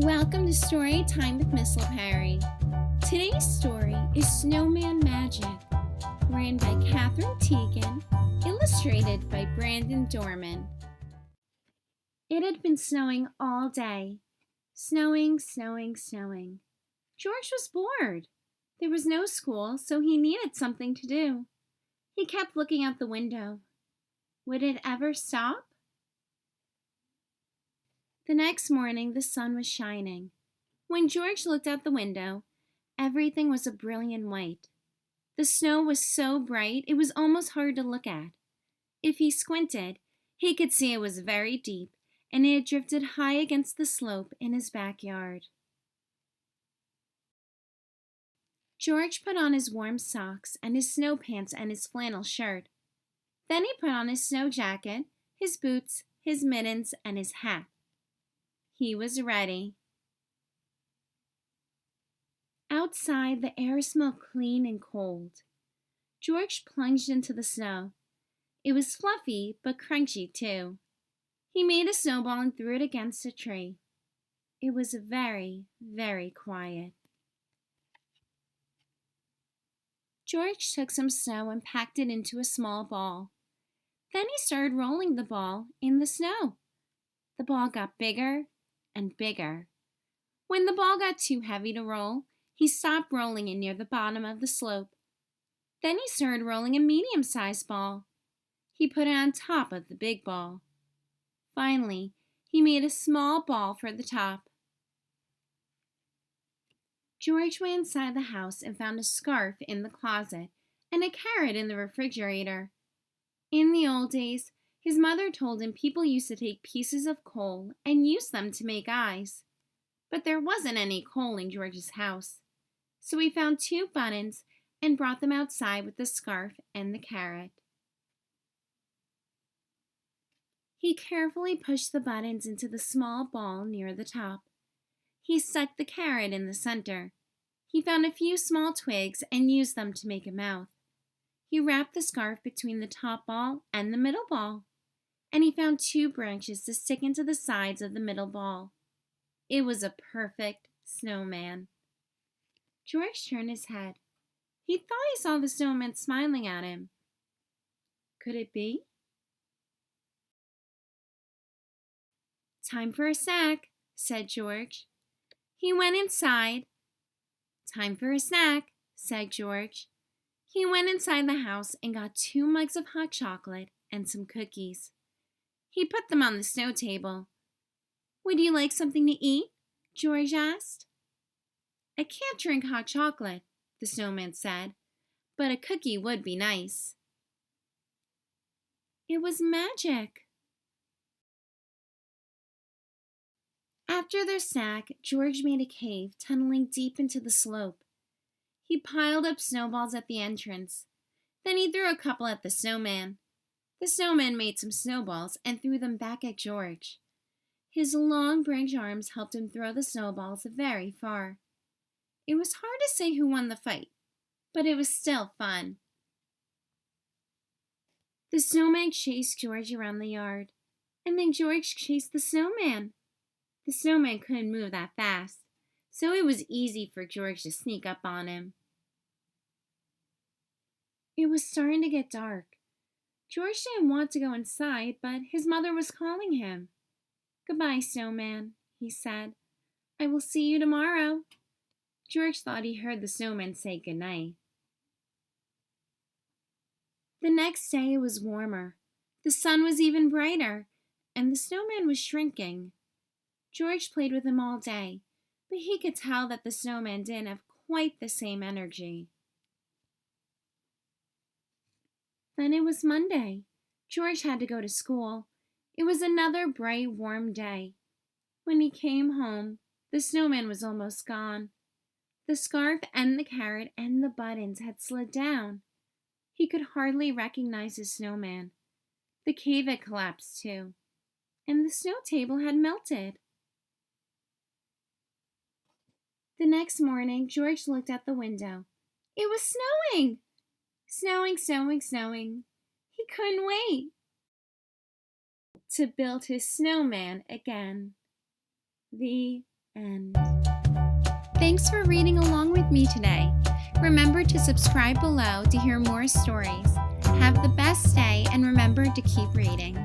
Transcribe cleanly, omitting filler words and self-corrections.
Welcome to Story Time with Miss LaPerry. Today's story is Snowman Magic, written by Catherine Teagan, illustrated by Brandon Dorman. It had been snowing all day. Snowing. George was bored. There was no school, so he needed something to do. He kept looking out the window. Would it ever stop? The next morning, the sun was shining. When George looked out the window, everything was a brilliant white. The snow was so bright it was almost hard to look at. If he squinted, he could see it was very deep, and it had drifted high against the slope in his backyard. George put on his warm socks and his snow pants and his flannel shirt. Then he put on his snow jacket, his boots, his mittens, and his hat. He was ready. Outside, the air smelled clean and cold. George plunged into the snow. It was fluffy, but crunchy too. He made a snowball and threw it against a tree. It was very, very quiet. George took some snow and packed it into a small ball. Then he started rolling the ball in the snow. The ball got bigger and bigger. When the ball got too heavy to roll, he stopped rolling it near the bottom of the slope. Then he started rolling a medium-sized ball. He put it on top of the big ball. Finally, he made a small ball for the top. George went inside the house and found a scarf in the closet and a carrot in the refrigerator. In the old days, his mother told him people used to take pieces of coal and use them to make eyes. But there wasn't any coal in George's house. So he found 2 buttons and brought them outside with the scarf and the carrot. He carefully pushed the buttons into the small ball near the top. He stuck the carrot in the center. He found a few small twigs and used them to make a mouth. He wrapped the scarf between the top ball and the middle ball, and he found 2 branches to stick into the sides of the middle ball. It was a perfect snowman. George turned his head. He thought he saw the snowman smiling at him. Could it be? "Time for a snack," said George. He went inside. "Time for a snack," said George. He went inside the house and got 2 mugs of hot chocolate and some cookies. He put them on the snow table. "Would you like something to eat?" George asked. "I can't drink hot chocolate," the snowman said, "but a cookie would be nice." It was magic. After their snack, George made a cave tunneling deep into the slope. He piled up snowballs at the entrance. Then he threw a couple at the snowman. The snowman made some snowballs and threw them back at George. His long branch arms helped him throw the snowballs very far. It was hard to say who won the fight, but it was still fun. The snowman chased George around the yard, and then George chased the snowman. The snowman couldn't move that fast, so it was easy for George to sneak up on him. It was starting to get dark. George didn't want to go inside, but his mother was calling him. "Goodbye, snowman," he said. "I will see you tomorrow." George thought he heard the snowman say goodnight. The next day it was warmer. The sun was even brighter, and the snowman was shrinking. George played with him all day, but he could tell that the snowman didn't have quite the same energy. Then it was Monday. George had to go to school. It was another bright, warm day. When he came home, the snowman was almost gone. The scarf and the carrot and the buttons had slid down. He could hardly recognize his snowman. The cave had collapsed too, and the snow table had melted. The next morning, George looked out the window. It was snowing! Snowing. He couldn't wait to build his snowman again. The end. Thanks for reading along with me today. Remember to subscribe below to hear more stories. Have the best day and remember to keep reading.